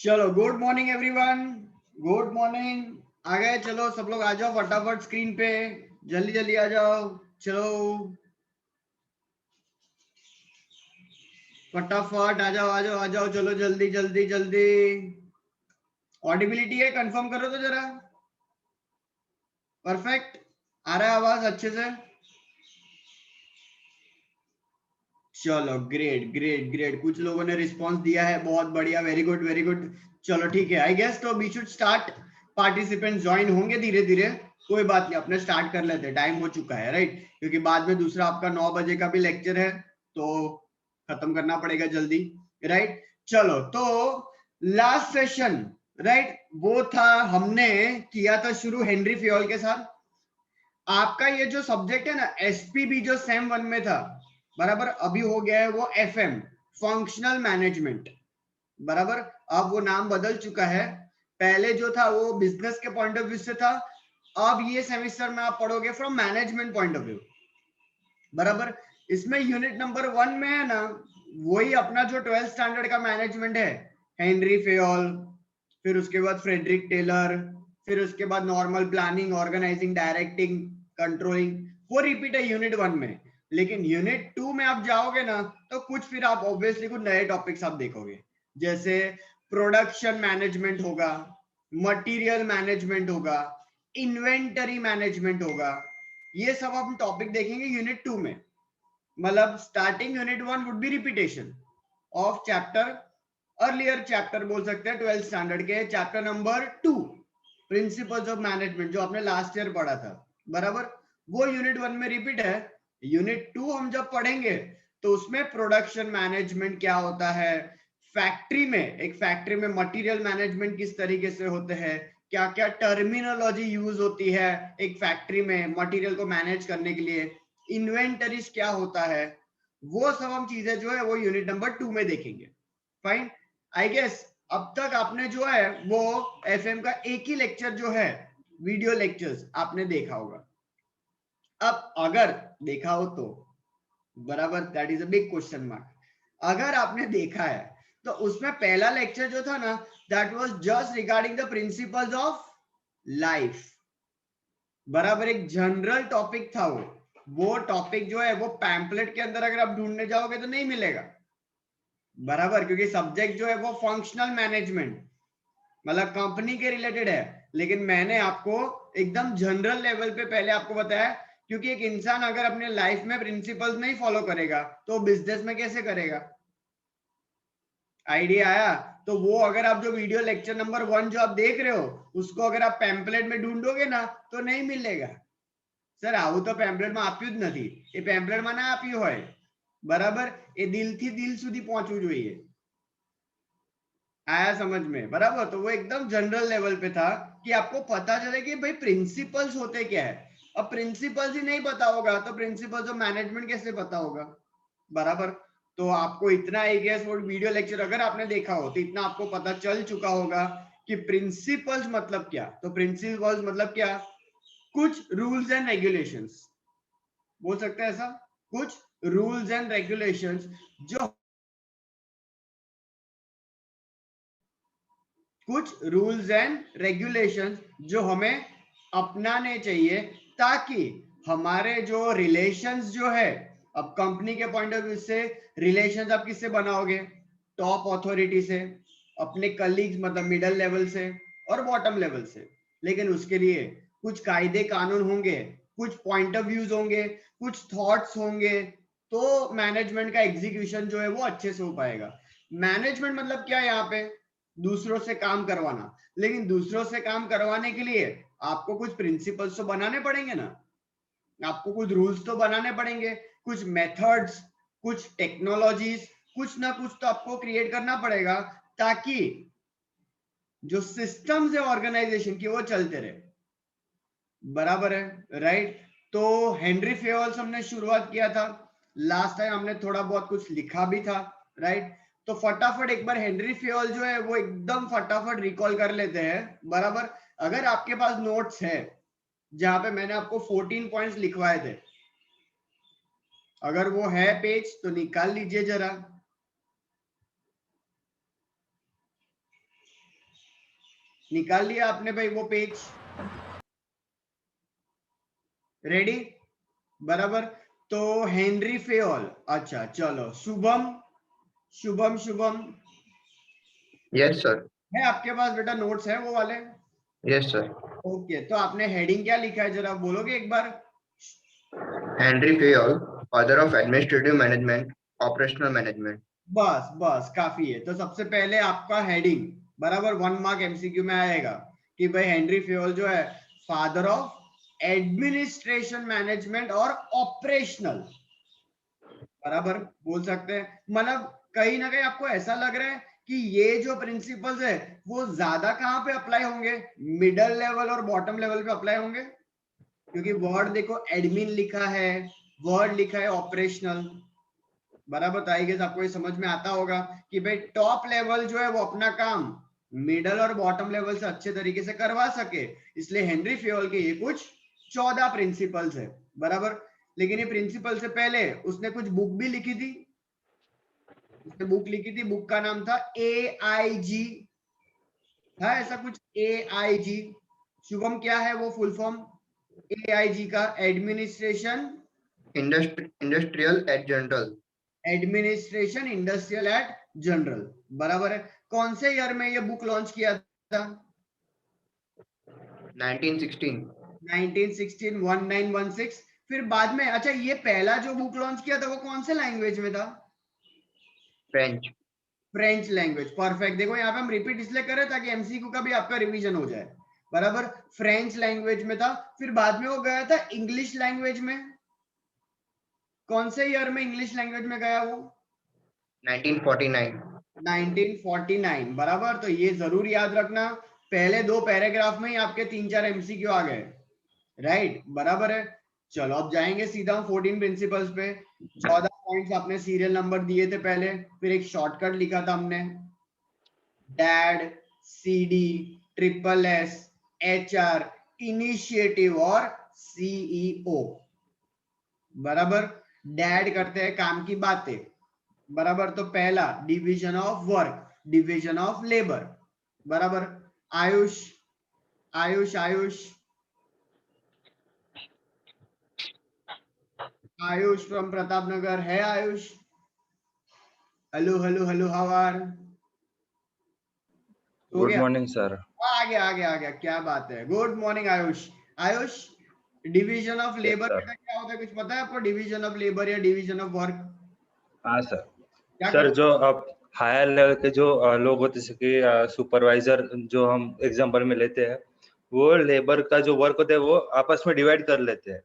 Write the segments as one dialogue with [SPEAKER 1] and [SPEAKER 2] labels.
[SPEAKER 1] चलो good morning everyone. Good morning. आ गए, चलो सब लोग आ जाओ फटाफट स्क्रीन पे। जल्दी जल्दी आ जाओ। चलो फटाफट आ जाओ आ जाओ आ जाओ, चलो जल्दी जल्दी जल्दी। ऑडिबिलिटी है, कंफर्म करो तो जरा। परफेक्ट आ रहा है आवाज अच्छे से। चलो ग्रेट ग्रेट ग्रेट, कुछ लोगों ने रिस्पांस दिया है, बहुत बढ़िया, वेरी गुड वेरी गुड। चलो ठीक है, आई गेस तो we should start. Participant join होंगे धीरे धीरे, कोई बात नहीं, अपने स्टार्ट कर लेते हैं, टाइम हो चुका है राइट, क्योंकि बाद में दूसरा आपका 9 बजे का भी लेक्चर है, तो खत्म करना पड़ेगा जल्दी, राइट। चलो तो लास्ट सेशन, राइट, वो था, हमने किया था शुरू हेनरी फ्योल के साथ। आपका ये जो सब्जेक्ट है ना एसपीबी, जो सेम वन में था, बराबर, अभी हो गया है वो एफएम, फंक्शनल मैनेजमेंट, बराबर। अब वो नाम बदल चुका है, पहले जो था वो बिजनेस के पॉइंट ऑफ व्यू से था, अब ये सेमेस्टर में आप पढ़ोगे from management point of view, बराबर। इसमें यूनिट नंबर 1 में है ना, वही अपना जो 12th स्टैंडर्ड का मैनेजमेंट है, हेनरी फेयोल, फिर उसके बाद फ्रेडरिक टेलर, फिर उसके बाद normal planning, organising, directing, controlling, वो रिपीट है यूनिट 1 में। लेकिन यूनिट 2 में आप जाओगे ना, तो कुछ फिर आप ऑब्वियसली कुछ नए टॉपिक्स आप देखोगे, जैसे प्रोडक्शन मैनेजमेंट होगा, मटेरियल मैनेजमेंट होगा, इन्वेंटरी मैनेजमेंट होगा, ये सब हम टॉपिक देखेंगे यूनिट 2 में। मतलब starting unit 1 would be repetition of chapter, earlier chapter बोल सकते हैं 12th स्टैंडर्ड के chapter number 2, principles of management, जो आपने लास्ट ईयर पढ़ा था, बराबर। वो यूनिट 1 में रिपीट है। यूनिट 2 हम जब पढ़ेंगे तो उसमें प्रोडक्शन मैनेजमेंट क्या होता है, फैक्ट्री में, एक फैक्ट्री में मटेरियल मैनेजमेंट किस तरीके से होते हैं, क्या क्या टर्मिनोलॉजी यूज होती है एक फैक्ट्री में मटेरियल को मैनेज करने के लिए, इन्वेंटरीज क्या होता है, वो सब हम चीजें जो है वो यूनिट नंबर 2 में देखेंगे। फाइन, आई गेस अब तक आपने जो है वो एफएम का एक ही लेक्चर जो है, वीडियो लेक्चर्स आपने देखा होगा। अब अगर देखा हो तो, बराबर, that is a big question mark. अगर आपने देखा है तो उसमें पहला लेक्चर जो था ना, that was just regarding the principles of life, बराबर, एक जनरल टॉपिक था वो टॉपिक जो है वो पैम्पलेट के अंदर अगर आप ढूंढने जाओगे तो नहीं मिलेगा, बराबर, क्योंकि सब्जेक्ट जो है वो फंक्शनल मैनेजमेंट, मतलब कंपनी के रिलेटेड है। लेकिन मैंने आपको एकदम जनरल लेवल पे पहले आपको बताया, क्योंकि एक इंसान अगर अपने लाइफ में प्रिंसिपल्स नहीं फॉलो करेगा तो बिजनेस में कैसे करेगा। आइडिया आया? तो वो अगर आप जो वीडियो लेक्चर नंबर 1 जो आप देख रहे हो, उसको अगर आप पैम्पलेट में ढूंढोगे ना तो नहीं मिलेगा। सर આવું તો પેમ્પલેટમાં આપ્યું જ નથી, એ પેમ્પલેટમાં ના આપ્યું હોય, બરાબર, એ દિલથી દિલ સુધી પહોંચવું જોઈએ। आया समझ में? बराबर, तो वो एकदम जनरल लेवल पे था कि आपको पता चले कि भाई प्रिंसिपल्स होते क्या है। अब प्रिंसिपल्स ही नहीं पता होगा तो प्रिंसिपल्स ऑफ मैनेजमेंट कैसे पता होगा, बराबर। तो आपको इतना आई गेस वो वीडियो लेक्चर अगर आपने देखा हो तो इतना आपको पता चल चुका होगा कि प्रिंसिपल्स मतलब क्या। तो प्रिंसिपल्स मतलब क्या, कुछ रूल्स एंड रेगुलेशंस, बोल सकते हैं ऐसा, कुछ रूल्स एंड रेगुलेशंस जो, कुछ रूल्स एंड रेगुलेशंस जो हमें अपनाने चाहिए ताकि हमारे जो रिलेशंस जो है, अब कंपनी के पॉइंट ऑफ व्यू से रिलेशंस आप किससे बनाओगे, टॉप अथॉरिटी से, अपने कलीग्स मतलब मिडिल लेवल से और बॉटम लेवल से। लेकिन उसके लिए कुछ कायदे कानून होंगे, कुछ पॉइंट ऑफ व्यूज होंगे, कुछ थॉट्स होंगे, तो मैनेजमेंट का एग्जीक्यूशन जो है वो अच्छे से हो पाएगा। मैनेजमेंट मतलब क्या है यहाँ पे, दूसरों से काम करवाना। लेकिन दूसरों से काम करवाने के लिए आपको कुछ प्रिंसिपल्स तो बनाने पड़ेंगे ना, आपको कुछ रूल्स तो बनाने पड़ेंगे, कुछ मेथड्स, कुछ टेक्नोलॉजीज, कुछ ना कुछ तो आपको क्रिएट करना पड़ेगा ताकि जो सिस्टम्स है ऑर्गेनाइजेशन की वो चलते रहे, बराबर है, राइट। तो हेनरी फेयोल्स हमने शुरुआत किया था, लास्ट टाइम हमने थोड़ा बहुत कुछ लिखा भी था, राइट। तो फटाफट एक बार हेनरी फेयोल जो है वो एकदम फटाफट रिकॉल कर लेते हैं, बराबर। अगर आपके पास नोट्स है जहां पे मैंने आपको 14 पॉइंट्स लिखवाए थे, अगर वो है पेज तो निकाल लीजिए जरा। निकाल लिया आपने भाई वो पेज? रेडी? बराबर। तो हेनरी फेयोल, अच्छा चलो शुभम, शुभम शुभम
[SPEAKER 2] यस सर।
[SPEAKER 1] है आपके पास बेटा नोट्स है वो वाले?
[SPEAKER 2] Yes sir.
[SPEAKER 1] ओके, तो आपने हेडिंग क्या लिखा है जरा बोलोगे एक बार?
[SPEAKER 2] Henri Fayol, father of administrative management, operational management.
[SPEAKER 1] बस बस काफी है। तो सबसे पहले आपका हेडिंग बराबर 1 मार्क एमसीक्यू में आएगा कि भाई हेनरी फेयोल जो है फादर ऑफ एडमिनिस्ट्रेशन मैनेजमेंट और ऑपरेशनल, बराबर बोल सकते हैं। मतलब कहीं ना कहीं आपको ऐसा लग रहा है कि ये जो प्रिंसिपल्स है वो ज्यादा कहां पे अप्लाई होंगे? मिडल लेवल और बॉटम लेवल पे अप्लाई होंगे, क्योंकि वर्ड देखो एडमिन लिखा है, वर्ड लिखा है ऑपरेशनल, बराबर। तो आई गेस आपको ये समझ में आता होगा कि भाई टॉप लेवल जो है वो अपना काम मिडल और बॉटम लेवल से अच्छे तरीके से करवा सके, इसलिए हेनरी फेयोल के ये कुछ 14 प्रिंसिपल्स है, बराबर। लेकिन ये प्रिंसिपल से पहले उसने कुछ बुक भी लिखी थी, उसने बुक लिखी थी, बुक का नाम था AIG, था ऐसा कुछ AIG? शुभम क्या है वो फुल फॉर्म AIG का? Administration
[SPEAKER 2] industrial et general.
[SPEAKER 1] Administration industrial et general, बराबर है। कौन से ईयर में ये बुक लॉन्च किया था?
[SPEAKER 2] 1916।
[SPEAKER 1] 1916, 1916। फिर बाद में, अच्छा ये पहला जो बुक लॉन्च किया था वो कौन से लैंग्वेज में था?
[SPEAKER 2] फ्रेंच।
[SPEAKER 1] French language, perfect. देखो यहाँ पे हम रिपीट इसलिए कर रहे हैं ताकि एमसीक्यू का भी आपका रिवीजन हो जाए, बराबर। फ्रेंच लैंग्वेज में था, फिर बाद में वो गया था इंग्लिश लैंग्वेज में। कौन से ईयर में इंग्लिश लैंग्वेज में गया वो?
[SPEAKER 2] 1949।
[SPEAKER 1] 1949, बराबर। तो ये जरूर याद रखना, पहले दो पैराग्राफ में ही आपके 3-4 एमसीक्यू आ गए, राइट, बराबर है। चलो अब जाएंगे सीधा 14 प्रिंसिपल्स पे। 14 पॉइंट्स आपने सीरियल नंबर दिए थे पहले, फिर एक शॉर्टकट लिखा था हमने, dad, CD, SSS, HR, initiative और CEO, बराबर। डैड करते हैं काम की बातें, बराबर। तो पहला division of work, division of labour, बराबर। आयुष, आयुष आयुष आयुष फ्रॉम प्रताप नगर है Ayush? Hello hello hello, how are? हो
[SPEAKER 3] गुड
[SPEAKER 1] गया?
[SPEAKER 3] Morning sir.
[SPEAKER 1] आ गया आ गया आ गया, क्या बात है, good morning Ayush. Ayush, division of
[SPEAKER 3] yes
[SPEAKER 1] labour
[SPEAKER 3] sir.
[SPEAKER 1] बेटा क्या होता है, कुछ पता है आपको? डिवीजन ऑफ लेबर या डिवीजन ऑफ वर्क
[SPEAKER 3] हाँ सर।
[SPEAKER 1] क्या
[SPEAKER 3] सर
[SPEAKER 1] करता
[SPEAKER 3] जो अब हायर लेवल के जो लोग होते हैं, जैसे कि सुपरवाइजर जो हम एग्जांपल में लेते हैं, वो लेबर का जो वर्क होता है वो आपस में डिवाइड कर लेते हैं,
[SPEAKER 1] है?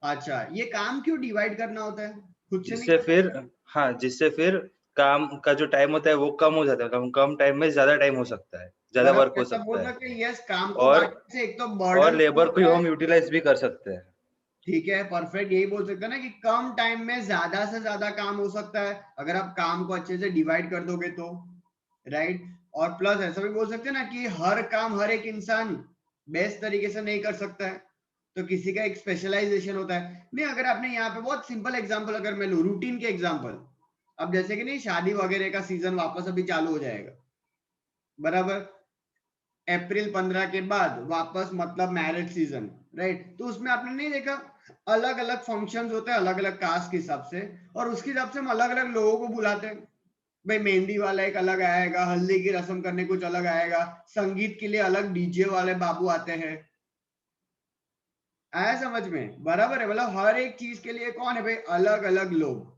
[SPEAKER 1] अच्छा, ये काम क्यों डिवाइड करना होता है, खुद से नहीं
[SPEAKER 3] जिससे
[SPEAKER 1] कर
[SPEAKER 3] फिर
[SPEAKER 1] सकते?
[SPEAKER 3] जिससे फिर काम का जो टाइम होता है वो कम हो जाता है, कम टाइम में ज्यादा टाइम हो सकता है, ज्यादा वर्क
[SPEAKER 1] बराबर,
[SPEAKER 3] हो
[SPEAKER 1] ऐसा बोल
[SPEAKER 3] सकता है,
[SPEAKER 1] सकते हैं, यस, काम को
[SPEAKER 3] और
[SPEAKER 1] बांटने से एक तो
[SPEAKER 3] और
[SPEAKER 1] बर्डन
[SPEAKER 3] लेबर को
[SPEAKER 1] होता है।
[SPEAKER 3] हम यूटिलाइज भी कर सकते हैं।
[SPEAKER 1] ठीक है, परफेक्ट, यही बोल सकते हैं ना कि कम टाइम में ज्यादा से ज्यादा काम हो सकता है अगर आप काम को अच्छे से डिवाइड कर दोगे तो, राइट। और प्लस ऐसा भी बोल सकते हैं ना कि हर काम हर एक इंसान बेस्ट तरीके से नहीं कर सकता है, तो किसी का एक स्पेशलाइजेशन होता है। नहीं, अगर आपने यहाँ पे बहुत सिंपल एग्जांपल अगर मैं लूं, रूटीन के एग्जांपल, अब जैसे कि नहीं शादी वगैरह का सीजन वापस अभी चालू हो जाएगा, बराबर। अप्रैल 15 के बाद वापस मतलब मैरिज सीजन, राइट। तो उसमें आपने नहीं देखा अलग अलग फंक्शंस होते हैं अलग अलग कास्ट के हिसाब से, और उसके हिसाब से हम अलग अलग लोगों को बुलाते हैं। भाई मेहंदी वाला एक अलग आएगा, हल्दी की रस्म करने कुछ अलग आएगा, संगीत के लिए अलग डीजे वाले बाबू आते हैं। आया समझ में? बराबर है, मतलब हर एक चीज के लिए कौन है भाई, अलग अलग लोग।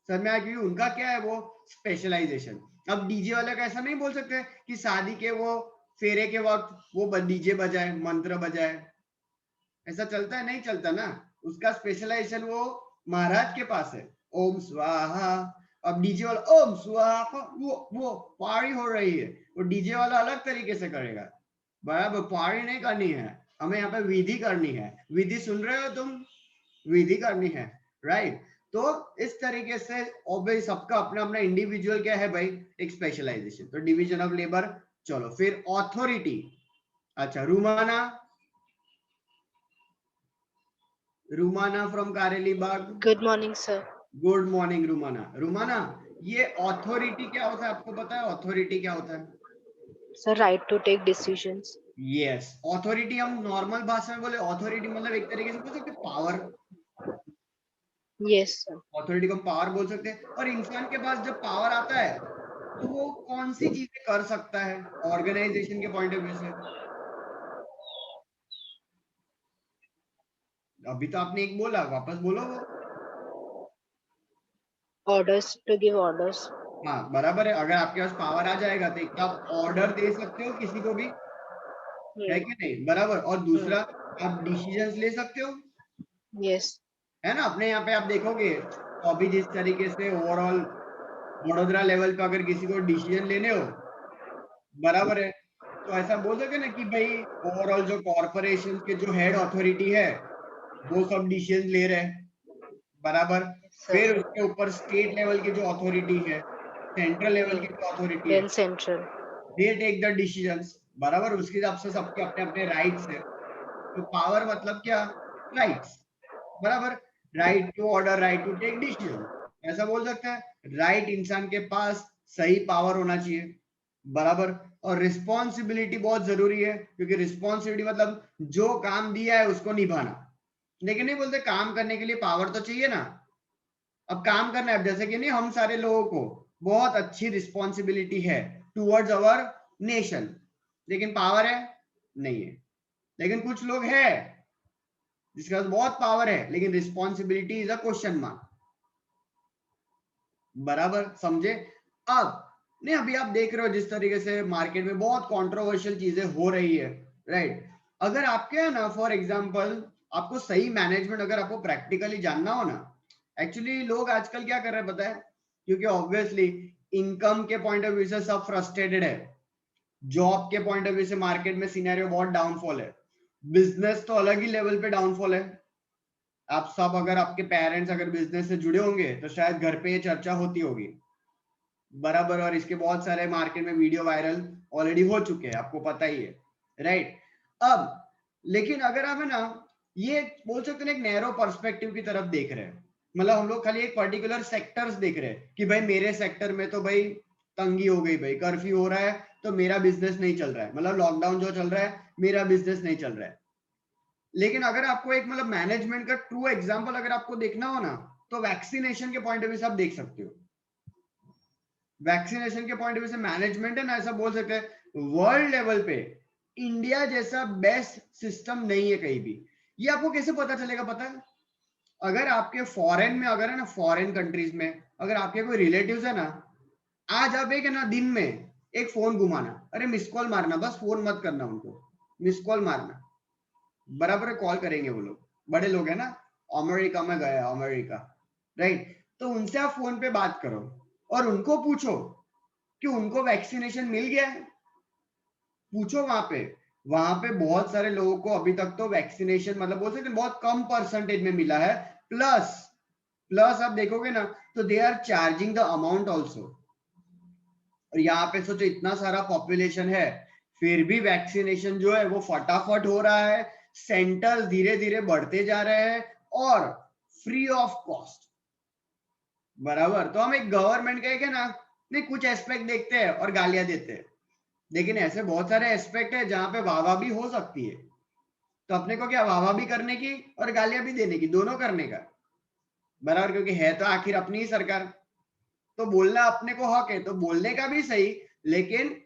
[SPEAKER 1] सर में क्योंकि उनका क्या है वो स्पेशलाइजेशन। अब डीजे वाले का ऐसा नहीं बोल सकते कि शादी के वो फेरे के वक्त वो डीजे बजाए, मंत्र बजाए, ऐसा चलता है? नहीं चलता ना, उसका स्पेशलाइजेशन वो महाराज के पास है, ओम स्वाहा। अब डीजे वाला ओम स्वाहा, वो पारी हो रही है, वो डीजे वाला अलग तरीके से करेगा, बराबर। पारी नहीं करनी है, हमें यहाँ पे विधि करनी है। विधि सुन रहे हो तुम? विधि करनी है, राइट। तो इस तरीके से ऑब्वियस सबका अपना अपना इंडिविजुअल क्या है भाई, एक स्पेशलाइजेशन। तो डिवीजन ऑफ लेबर। चलो फिर ऑथोरिटी। अच्छा, रुमाना, रुमाना from Kareli Bagh.
[SPEAKER 4] Good morning sir.
[SPEAKER 1] Good morning रुमाना। रुमाना, ये ऑथोरिटी क्या होता है आपको पता है? ऑथोरिटी क्या होता है?
[SPEAKER 4] Sir, right to take decisions.
[SPEAKER 1] Yes, authority हम नॉर्मल भाषा में बोले ऑथोरिटी मतलब एक तरीके से बोल सकते पावर,
[SPEAKER 4] Yes, sir.
[SPEAKER 1] ऑथोरिटी को पावर बोल सकते हैं। और इंसान के पास जब पावर आता है तो वो कौन सी चीजें कर सकता है ऑर्गेनाइजेशन के पॉइंट ऑफ व्यू से? अभी तो आपने एक बोला, वापस बोलो वो।
[SPEAKER 4] Orders, to give orders.
[SPEAKER 1] हाँ बराबर है, अगर आपके पास पावर आ जाएगा तो एक तो आप ऑर्डर दे सकते हो किसी को भी, है
[SPEAKER 4] Hmm.
[SPEAKER 1] कि नहीं? बराबर। और दूसरा आप डिसीजंस ले सकते हो,
[SPEAKER 4] Yes.
[SPEAKER 1] है ना? अपने यहाँ पे आप देखोगे तो अभी जिस तरीके से ओवरऑल वडोदरा लेवल पे अगर किसी को डिसीजन लेने हो, बराबर है, तो ऐसा बोल सके ना कि भाई ओवरऑल जो कॉर्पोरेशन के जो हेड अथॉरिटी है वो सब डिसीजन ले रहे हैं, बराबर।
[SPEAKER 4] Sir.
[SPEAKER 1] फिर उसके ऊपर स्टेट लेवल की जो अथॉरिटी है, सेंट्रल लेवल की जो अथॉरिटी है,
[SPEAKER 4] Then central.
[SPEAKER 1] They take the decisions, बराबर। उसके हिसाब से सबके अपने अपने राइट्स है। तो पावर मतलब क्या? राइट्स, बराबर। Right to order, right to take decision, ऐसा बोल सकते हैं। राइट इंसान के पास सही पावर होना चाहिए, बराबर। और रिस्पॉन्सिबिलिटी बहुत जरूरी है, क्योंकि रिस्पॉन्सिबिलिटी मतलब जो काम दिया है उसको निभाना। लेकिन नहीं बोलते काम करने के लिए पावर तो चाहिए ना। अब काम करना है, जैसे कि नहीं हम सारे लोगों को बहुत अच्छी रिस्पॉन्सिबिलिटी है टुवर्ड्स अवर नेशन, लेकिन पावर है नहीं है। लेकिन कुछ लोग है जिसके पास बहुत पावर है लेकिन responsibility is a question mark, बराबर, समझे? अब नहीं, अभी आप देख रहे हो जिस तरीके से मार्केट में बहुत कंट्रोवर्शियल चीजें हो रही है, राइट? अगर आपके है ना, फॉर एग्जांपल आपको सही मैनेजमेंट अगर आपको प्रैक्टिकली जानना हो ना, एक्चुअली लोग आजकल क्या कर रहे हैं पता है? क्योंकि ऑब्वियसली इनकम के पॉइंट ऑफ व्यू से सब फ्रस्ट्रेटेड है, जॉब के पॉइंट ऑफ व्यू से मार्केट में सिनेरियो बहुत डाउनफॉल है, बिजनेस तो अलग ही लेवल पे डाउनफॉल है। आप सब अगर आपके पेरेंट्स अगर बिजनेस से जुड़े होंगे तो शायद घर पे ये चर्चा होती होगी, बराबर। और इसके बहुत सारे मार्केट में वीडियो वायरल ऑलरेडी हो चुके हैं, आपको पता ही है, राइट? अब लेकिन अगर आप है ना, ये बोल सकते हैं एक नैरो पर्सपेक्टिव की तरफ देख रहे हैं, मतलब हम लोग खाली एक पर्टिकुलर सेक्टर्स देख रहे हैं कि भाई मेरे सेक्टर में तो भाई तंगी हो गई, भाई कर्फ्यू हो रहा है तो मेरा बिजनेस नहीं चल रहा है, मतलब लॉकडाउन जो चल रहा है मेरा बिजनेस नहीं चल रहा है। लेकिन अगर आपको एक मतलब मैनेजमेंट का ट्रू एग्जांपल अगर आपको देखना हो ना, तो वैक्सीनेशन के पॉइंट ऑफ व्यू से आप देख सकते हो। वैक्सीनेशन के पॉइंट ऑफ व्यू से मैनेजमेंट है ना, ऐसा बोल सकते हैं वर्ल्ड लेवल पे इंडिया जैसा बेस्ट सिस्टम नहीं है कहीं भी। ये आपको कैसे पता चलेगा पता है? अगर आपके फॉरेन में, अगर है ना फॉरेन कंट्रीज में अगर आपके कोई रिलेटिव्स है ना, आज आप एक है ना दिन में एक फोन घुमाना, अरे मिस कॉल मारना, बस फोन मत करना उनको, मिस कॉल मारना, बराबर कॉल करेंगे वो लोग, बड़े लोग है ना, अमेरिका में गया, अमेरिका, राइट? तो उनसे आप फोन पे बात करो और उनको पूछो कि उनको वैक्सीनेशन मिल गया है, पूछो वहां पे बहुत सारे लोगों को अभी तक तो वैक्सीनेशन मतलब बोल सकते बहुत कम परसेंटेज में मिला है। प्लस प्लस आप देखोगे ना तो they are charging the amount also. और यहाँ पे सोचो इतना सारा पॉपुलेशन है फिर भी वैक्सीनेशन जो है वो फटाफट हो रहा है, सेंटर्स धीरे धीरे बढ़ते जा रहे हैं और फ्री ऑफ कॉस्ट, बराबर। तो हम एक गवर्नमेंट का एक है ना, नहीं कुछ एस्पेक्ट देखते हैं और गालियां देते हैं, लेकिन ऐसे बहुत सारे एस्पेक्ट है जहां पे वाहवाह भी हो सकती है। तो अपने को क्या वाहवाह भी करने की और गालियां भी देने की, दोनों करने का, बराबर, क्योंकि है तो आखिर अपनी ही सरकार। तो बोलना अपने को हक है, तो बोलने का भी सही, लेकिन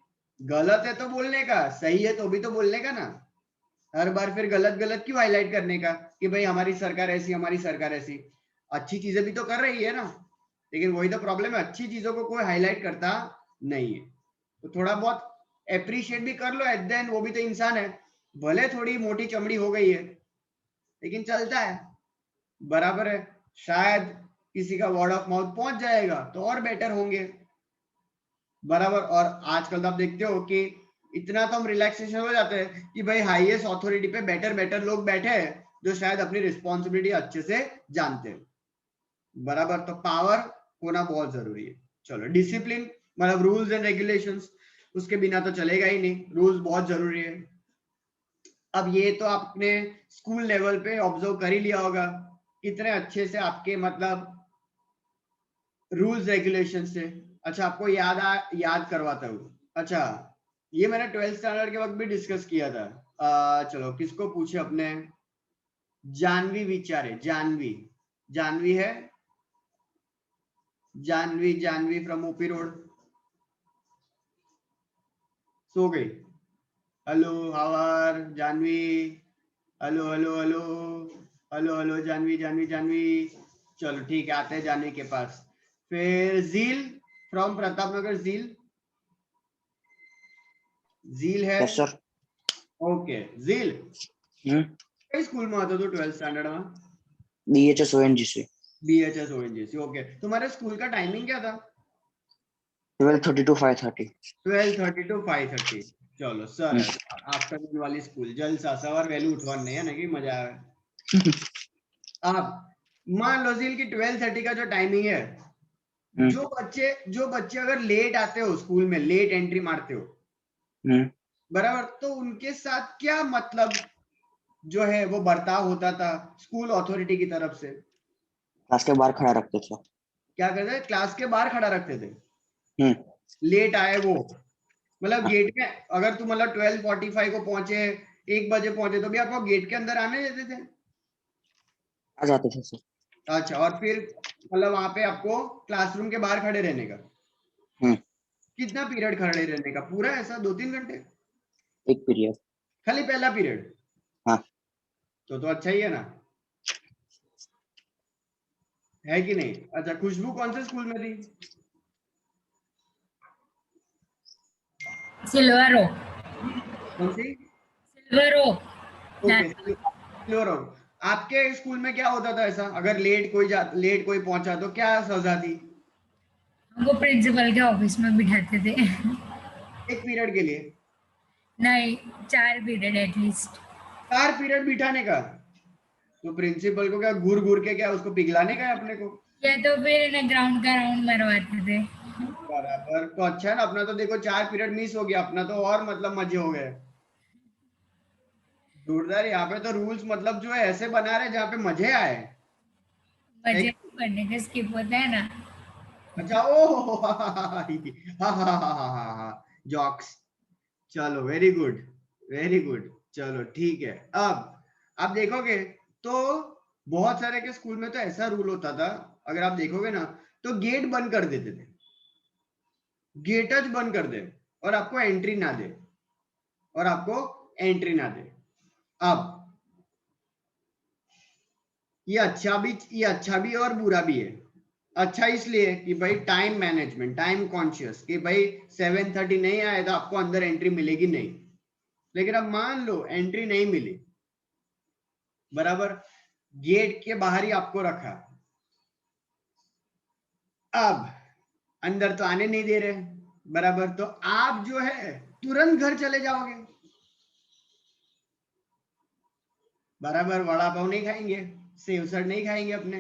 [SPEAKER 1] गलत है तो बोलने का, सही है तो भी तो बोलने का ना। हर बार फिर गलत गलत क्यों हाईलाइट करने का कि भाई हमारी सरकार ऐसी, हमारी सरकार ऐसी। अच्छी चीजें भी तो कर रही है ना, लेकिन वही तो प्रॉब्लम है, अच्छी चीजों को कोई हाईलाइट करता नहीं है। तो थोड़ा बहुत एप्रिशिएट भी कर लो एट द एंड, वो भी तो इंसान है, भले थोड़ी मोटी चमड़ी हो गई है लेकिन चलता है, बराबर है। शायद किसी का वर्ड ऑफ माउथ पहुंच जाएगा तो और बेटर होंगे, बराबर। और आजकल तो आप देखते हो कि इतना तो हम रिलैक्सेशन हो जाते हैं कि भाई हाईएस्ट अथॉरिटी पे बेटर बेटर लोग बैठे हैं जो शायद अपनी रिस्पॉन्सिबिलिटी अच्छे से जानते हैं, बराबर। तो पावर होना बहुत जरूरी है। चलो डिसिप्लिन मतलब रूल्स एंड रेगुलेशंस, उसके बिना तो चलेगा ही नहीं, रूल्स बहुत जरूरी है। अब ये तो आपने स्कूल लेवल पे ऑब्जर्व कर ही लिया होगा कितने अच्छे से आपके मतलब रूल्स रेगुलेशन से। अच्छा आपको याद करवाता हूँ। अच्छा ये मैंने 12th स्टैंडर्ड के वक्त भी डिस्कस किया था। चलो किसको पूछे अपने, जानवी विचारे, जानवी, जानवी है, Janvi, Janvi from OP road, सो गई। Hello how are Janvi, hello hello hello hello hello Janvi, Janvi Janvi, चलो ठीक है, आते हैं जानवी के पास। फिर जील फ्रॉम प्रताप नगर, जील, जील है,
[SPEAKER 5] यस सर।
[SPEAKER 1] ओके जील, कई स्कूल में आता तो 12th स्टैंडर्ड में?
[SPEAKER 5] BHS ONGC।
[SPEAKER 1] BHS ONGC, okay. तुम्हारे स्कूल का टाइमिंग क्या था?
[SPEAKER 5] 12:30 to 5:30।
[SPEAKER 1] 12:30 to 5:30, चलो सर है आफ्टरनून वाली स्कूल, जलसा, सवार वैल्यू उठवान नहीं है ना कि मजा आवे। आप मान लो जील की 12:30 का जो टाइमिंग है, जो बच्चे अगर लेट आते हो स्कूल में, लेट एंट्री मारते हो, बराबर, तो उनके साथ क्या मतलब जो है वो बर्ताव होता था स्कूल अथॉरिटी की तरफ से?
[SPEAKER 5] क्लास के बाहर खड़ा रखते थे।
[SPEAKER 1] क्या करते थे? क्लास के बाहर खड़ा रखते थे।
[SPEAKER 5] हम्म।
[SPEAKER 1] लेट आए वो, मतलब गेट में, अगर तुम मतलब 12:45 को पहुंचे, 1 बजे पहुंचे, तो भी आपको गेट के अंदर आने देते थे?
[SPEAKER 5] आ जाते थे सर।
[SPEAKER 1] अच्छा, और फिर मतलब वहां पे आपको क्लासरूम के बाहर खड़े रहने का? कितना पीरियड खड़े रहने का? पूरा ऐसा 2-3 घंटे?
[SPEAKER 5] एक पीरियड।
[SPEAKER 1] खाली पहला पीरियड?
[SPEAKER 5] हाँ।
[SPEAKER 1] तो अच्छा ही है ना, है कि नहीं? अच्छा, खुशबू कौन से स्कूल में थी?
[SPEAKER 6] सिल्वरो।
[SPEAKER 1] कौन सी?
[SPEAKER 6] सिल्वरो।
[SPEAKER 1] Okay, Silver Oak. आपके स्कूल में क्या होता था ऐसा, अगर लेट कोई पहुंचा तो क्या सजा थी?
[SPEAKER 6] हमको प्रिंसिपल के ऑफिस में बिठाते थे।
[SPEAKER 1] एक पीरियड के लिए?
[SPEAKER 6] नहीं, 4 पीरियड एटलीस्ट।
[SPEAKER 1] 4 पीरियड बिठाने का? तो प्रिंसिपल को क्या घूर घूर के क्या उसको पिघलाने का है अपने को?
[SPEAKER 6] या तो फिर ना ग्राउंड का राउंड मरवाते थे।
[SPEAKER 1] बराबर, तो अच्छा है ना, अपना तो देखो 4 पीरियड मिस हो गया, अपना तो और मतलब मजे हो गए। जोरदार, यहाँ पे तो रूल्स मतलब जो है ऐसे बना रहे जहाँ पे मजे आए।
[SPEAKER 6] मजे पढ़ने का स्किप होता है ना।
[SPEAKER 1] अच्छा, ओ हा, जॉक्स। चलो वेरी गुड, वेरी गुड, चलो ठीक है। अब आप देखोगे तो बहुत सारे के स्कूल में तो ऐसा रूल होता था, अगर आप देखोगे ना, तो गेट बंद कर देते थे, गेटच बंद कर दे और आपको एंट्री ना दे, और आपको एंट्री ना दे। अब ये अच्छा भी और बुरा भी है। अच्छा इसलिए कि भाई टाइम मैनेजमेंट, टाइम कॉन्शियस, कि भाई 7:30 नहीं आए तो आपको अंदर एंट्री मिलेगी नहीं। लेकिन अब मान लो एंट्री नहीं मिली, बराबर, गेट के बाहर ही आपको रखा, अब अंदर तो आने नहीं दे रहे, बराबर, तो आप जो है तुरंत घर चले जाओगे, बराबर, वड़ा पाव नहीं खाएंगे, सेव सर नहीं खाएंगे अपने,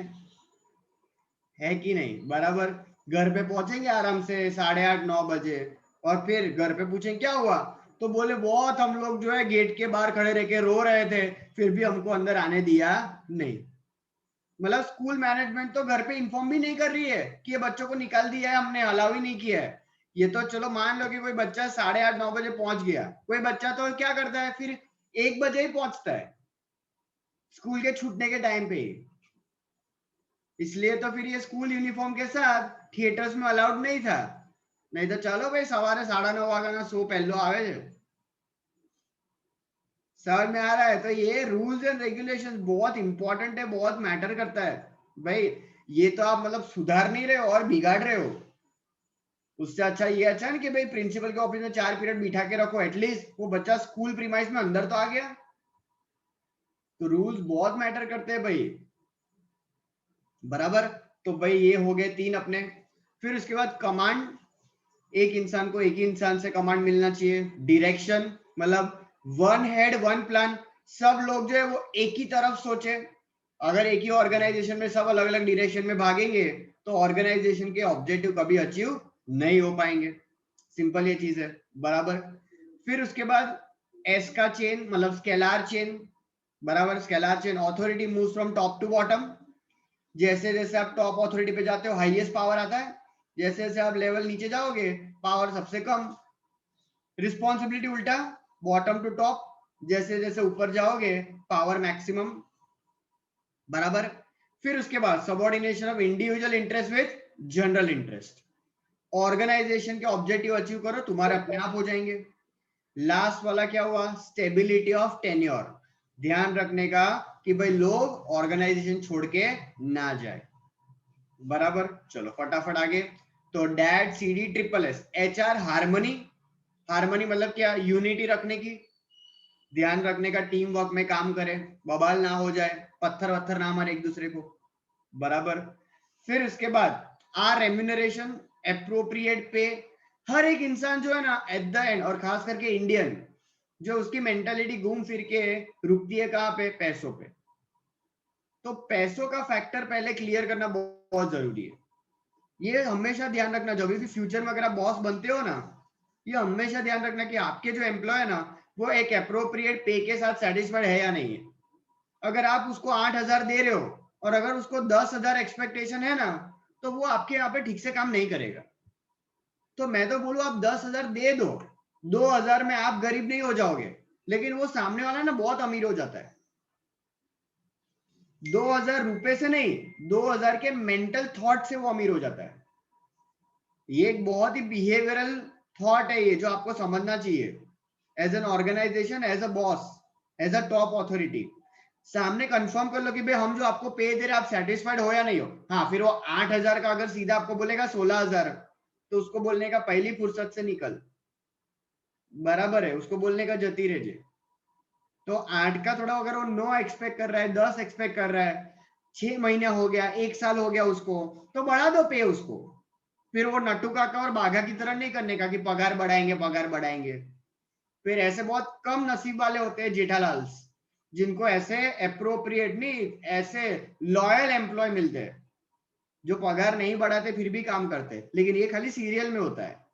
[SPEAKER 1] है कि नहीं? बराबर, घर पे पहुंचेंगे आराम से 8:30-9 बजे, और फिर घर पे पूछेंगे क्या हुआ, तो बोले बहुत हम लोग जो है गेट के बाहर खड़े रह के रो रहे थे, फिर भी हमको अंदर आने दिया नहीं। मतलब स्कूल मैनेजमेंट तो घर पे इन्फॉर्म भी नहीं कर रही है कि ये बच्चों को निकाल दिया है, हमने अलाउ ही नहीं किया है। ये तो चलो मान लो कि कोई बच्चा 8:30-9 बजे पहुंच गया, कोई बच्चा तो क्या करता है फिर 1 बजे ही पहुंचता है स्कूल के छूटने के टाइम पे ही। इसलिए तो फिर ये स्कूल यूनिफॉर्म के साथ थिएटर्स में अलाउड नहीं था, नहीं तो चलो भाई सवारे 9:30 वागा शो पहलो आवे है। समझ में आ रहा है? तो ये रूल्स एंड रेगुलेशंस बहुत इंपॉर्टेंट है, बहुत मैटर करता है भाई। ये तो आप मतलब सुधार नहीं रहे हो और बिगाड़ रहे हो। उससे अच्छा ये अच्छा है कि भाई प्रिंसिपल के ऑफिस में 4 पीरियड बिठा के रखो, एटलीस्ट वो बच्चा स्कूल प्रीमाइस में अंदर तो आ गया। तो रूल्स बहुत मैटर करते हैं भाई, बराबर। तो भाई ये हो गए 3 अपने। फिर उसके बाद कमांड, एक इंसान को एक ही इंसान से कमांड मिलना चाहिए। डायरेक्शन, मतलब 1 हेड 1 प्लान, सब लोग जो है वो एक ही तरफ सोचे। अगर एक ही ऑर्गेनाइजेशन में सब अलग अलग डायरेक्शन में भागेंगे तो ऑर्गेनाइजेशन के ऑब्जेक्टिव कभी अचीव नहीं हो पाएंगे। सिंपल ये चीज है, बराबर। फिर उसके बाद एस का चेन, मतलब स्केलार चेन, बराबर। Scalar chain, authority moves from top to bottom. जैसे जैसे आप टॉप ऑथोरिटी पे जाते हो हाईएस्ट पावर आता है, जैसे जैसे आप लेवल नीचे जाओगे पावर सबसे कम। रिस्पॉन्सिबिलिटी उल्टा, बॉटम टू टॉप, जैसे जैसे ऊपर जाओगे पावर मैक्सिमम, बराबर। फिर उसके बाद subordination of individual interest with general interest. Organisation के ऑब्जेक्टिव अचीव करो, तुम्हारे अपने आप हो जाएंगे। लास्ट वाला क्या हुआ, स्टेबिलिटी ऑफ टेन्योर, ध्यान रखने का कि भाई लोग ऑर्गेनाइजेशन छोड़ के ना जाए, बराबर। चलो फटाफट आगे। तो that CD triple S, HR harmony, harmony मतलब क्या, यूनिटी रखने की, ध्यान रखने का, टीम वर्क में काम करे, बवाल ना हो जाए, पत्थर वत्थर ना मारे एक दूसरे को, बराबर। फिर उसके बाद आर रेम्यूनरेशन, एप्रोप्रिएट पे, हर एक इंसान जो है ना एट द एंड, और खास करके इंडियन, जो उसकी मेंटालिटी घूम फिर के रुकती है कहाँ पे, पैसों पे। तो पैसों का फैक्टर पहले क्लियर करना बहुत जरूरी है। ये हमेशा ध्यान रखना, जब भी फ्यूचर में अगर आप बॉस बनते हो ना, ये हमेशा ध्यान रखना कि आपके जो एम्प्लॉय है ना, वो एक अप्रोप्रिएट पे के साथ सेटिस्फाइड है या नहीं है। अगर आप उसको 8,000 दे रहे हो और अगर उसको 10,000 एक्सपेक्टेशन है ना, तो वो आपके यहाँ पे ठीक से काम नहीं करेगा। तो मैं तो बोलूं आप 10,000 दे दो, 2,000 में आप गरीब नहीं हो जाओगे, लेकिन वो सामने वाला ना बहुत अमीर हो जाता है। 2,000 रुपए से नहीं, 2,000 के मेंटल थॉट से वो अमीर हो जाता है। ये एक बहुत ही बिहेवियरल थॉट है ये, जो आपको समझना चाहिए as an organisation, as a boss, as a top authority. सामने कंफर्म कर लो कि भाई हम जो आपको पे दे रहे हैं आप सेटिस्फाइड हो या नहीं हो। हाँ, फिर वो 8,000 का अगर सीधा आपको बोलेगा 16,000, तो उसको बोलने का पहली फुर्सत से निकल, बराबर है, उसको बोलने का जती रहे। तो 8 का थोड़ा, अगर वो 9 एक्सपेक्ट कर रहा है, 10 एक्सपेक्ट कर रहा है, 6 महीने हो गया, 1 साल हो गया उसको, तो बढ़ा दो पे उसको। फिर वो नट्टू काका और बाघा की तरह नहीं करने का कि पगार बढ़ाएंगे पगार बढ़ाएंगे। फिर ऐसे बहुत कम नसीब वाले होते हैं जेठालाल, जिनको ऐसे अप्रोप्रिएट नहीं, ऐसे लॉयल एम्प्लॉय मिलते हैं जो पगार नहीं बढ़ाते फिर भी काम करते, लेकिन ये खाली सीरियल में होता है।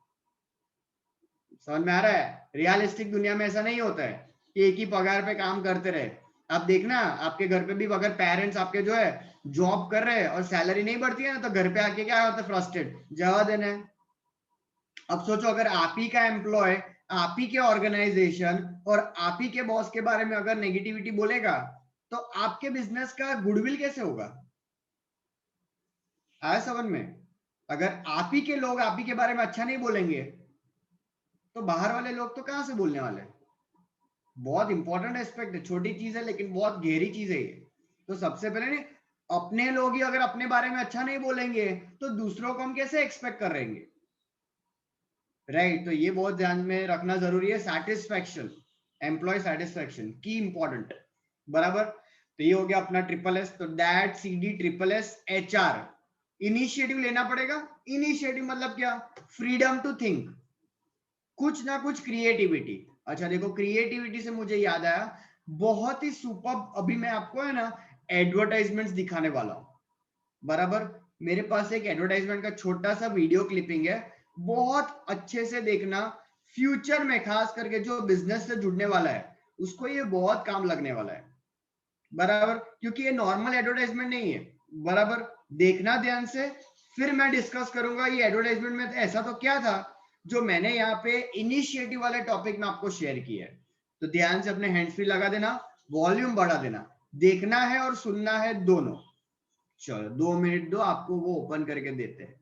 [SPEAKER 1] समझ में आ रहा है? रियलिस्टिक दुनिया में ऐसा नहीं होता है कि एक ही पगार पे काम करते रहे। आप देखना आपके घर पे भी अगर पेरेंट्स आपके जो है जॉब कर रहे हैं और सैलरी नहीं बढ़ती है ना, तो घर पे आके क्या होता है, फ्रस्ट्रेट, जवाब देना है। अब सोचो अगर आप ही का एम्प्लॉय आप ही के ऑर्गेनाइजेशन और आप ही के बॉस के बारे में अगर नेगेटिविटी बोलेगा, तो आपके बिजनेस का गुडविल कैसे होगा? आया समझ में? अगर आप ही के लोग आप ही के बारे में अच्छा नहीं बोलेंगे, तो बाहर वाले लोग तो कहां से बोलने वाले? बहुत इंपॉर्टेंट एस्पेक्ट है, छोटी चीज है लेकिन बहुत गहरी चीज है ये। तो सबसे पहले अपने लोग ही अगर अपने बारे में अच्छा नहीं बोलेंगे, तो दूसरों को हम कैसे एक्सपेक्ट कर रहेंगे, राइट? तो ये बहुत ध्यान में रखना जरूरी है। सैटिस्फैक्शन, एम्प्लॉय सैटिस्फैक्शन की इंपॉर्टेंट, बराबर। तो ये हो गया अपना ट्रिपल एस। तो that CD triple S H R, initiative लेना पड़ेगा। इनिशिएटिव मतलब क्या? फ्रीडम टू थिंक, कुछ ना कुछ क्रिएटिविटी। अच्छा देखो, क्रिएटिविटी से मुझे याद आया, बहुत ही सुपर, अभी मैं आपको है ना एडवर्टाइजमेंट्स दिखाने वाला हूं, बराबर। मेरे पास एक एडवर्टाइजमेंट का छोटा सा वीडियो क्लिपिंग है, बहुत अच्छे से देखना। फ्यूचर में खास करके जो बिजनेस से जुड़ने वाला है उसको ये बहुत काम लगने वाला है, बराबर, क्योंकि ये नॉर्मल एडवर्टाइजमेंट नहीं है, बराबर। देखना ध्यान से, फिर मैं डिस्कस करूंगा ये एडवर्टाइजमेंट में ऐसा तो क्या था जो मैंने यहाँ पे इनिशिएटिव वाले टॉपिक में आपको शेयर किया है। तो ध्यान से अपने हैंड्स फ्री लगा देना, वॉल्यूम बढ़ा देना, देखना है और सुनना है दोनों। चलो 2 मिनट दो, आपको वो ओपन करके देते हैं।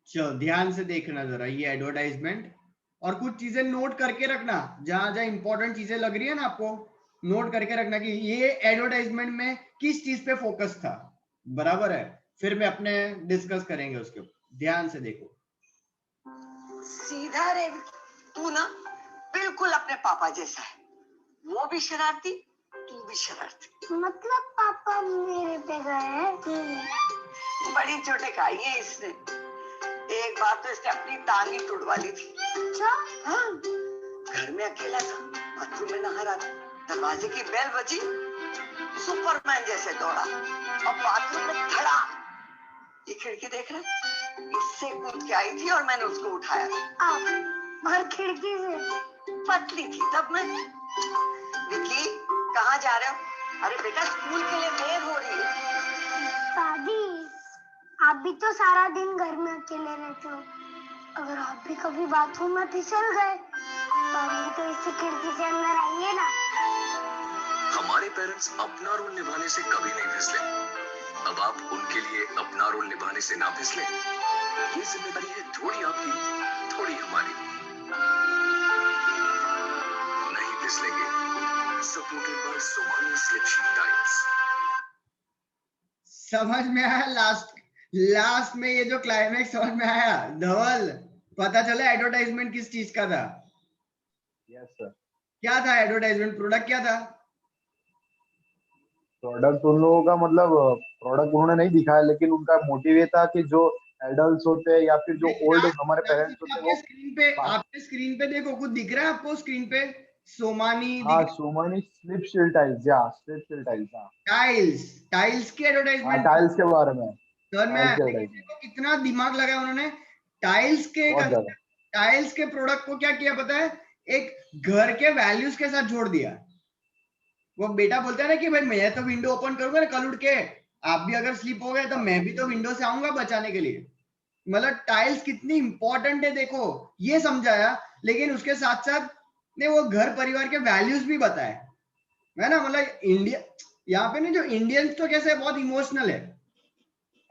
[SPEAKER 1] चलो ध्यान से देखना जरा ये एडवर्टाइजमेंट, और कुछ चीजें नोट करके रखना, जहां जहां इंपॉर्टेंट चीजें लग रही है ना आपको, नोट करके रखना कि ये एडवर्टाइजमेंट में किस चीज पे फोकस था, बराबर है। फिर मैं अपने डिस्कस करेंगे उसके ऊपर, ध्यान से देखो।
[SPEAKER 7] सीधा रे, तू ना बिल्कुल अपने पापा जैसा है, वो भी शरारती, तू भी शरारती।
[SPEAKER 8] मतलब पापा मेरे पे गए हैं?
[SPEAKER 7] बड़ी चोटें खाई है इसने। एक बार तो इसने अपनी टांग ही तोड़वा ली थी।
[SPEAKER 8] अच्छा?
[SPEAKER 7] हाँ, घर में अकेला था, बाथरूम में नहा रहा था, दरवाजे की बेल बजी, सुपरमैन जैसे दौड़ा और बाथरूम में खड़ा। ये खिड़की देख रहा है, इससे कूद के आई थी और मैंने उसको उठाया था।
[SPEAKER 8] आप और खिड़की से?
[SPEAKER 7] पतली थी तब मैं। विकी, कहाँ जा रहे हो? अरे बेटा, स्कूल के लिए देर हो रही है।
[SPEAKER 8] दादी, आप भी तो सारा दिन घर में अकेले रहते हो। अगर आप भी कभी बाथरूम में फिसल गए तो हम भी तो इसी खिड़की से अंदर आएंगे ना।
[SPEAKER 9] हमारे पेरेंट्स अपना रोल निभाने से कभी नहीं फिसले। अब आप उनके लिए अपना रोल निभाने से ना फिसले। ये जिम्मेदारी है थोड़ी आपकी, थोड़ी हमारी। नहीं फिसलेंगे। Supported by Somany slip sheet tiles.
[SPEAKER 1] समझ में आया? लास्ट में ये जो क्लाइमेक्स समझ में आया? धवल, पता चला एडवर्टाइजमेंट किस चीज का था?
[SPEAKER 10] Yes sir.
[SPEAKER 1] क्या था एडवर्टाइजमेंट? प्रोडक्ट क्या था?
[SPEAKER 10] प्रोडक्ट उन लोगों का मतलब प्रोडक्ट उन्होंने नहीं दिखाया, लेकिन उनका मोटिव ये था कि जो एडल्ट्स होते हैं या फिर जो ओल्ड हमारे पेरेंट्स होते हैं वो
[SPEAKER 1] आपके स्क्रीन पे देखो, कुछ दिख रहा है आपको स्क्रीन पे? सोमानी
[SPEAKER 10] हाँ, सोमानी स्लिप शील टाइल्स, या स्लिप शील टाइल्स, हाँ
[SPEAKER 1] टाइल्स की एडवर्टाइजमेंट,
[SPEAKER 10] टाइल्स के बारे में।
[SPEAKER 1] सर मैं कितना दिमाग लगाया उन्होंने टाइल्स के प्रोडक्ट को। क्या किया पता है? एक घर के वैल्यूज के साथ जोड़ दिया। वो बेटा बोलता है ना कि भाई मैं तो विंडो ओपन करूंगा ना कल उठ के, आप भी अगर स्लीप हो गए तो मैं भी तो विंडो से आऊंगा बचाने के लिए। मतलब टाइल्स कितनी इंपॉर्टेंट है देखो, ये समझाया। लेकिन उसके साथ साथ ने वो घर परिवार के वैल्यूज भी बताए, है ना। मतलब इंडिया यहाँ पे ना जो इंडियंस तो कैसे बहुत इमोशनल है,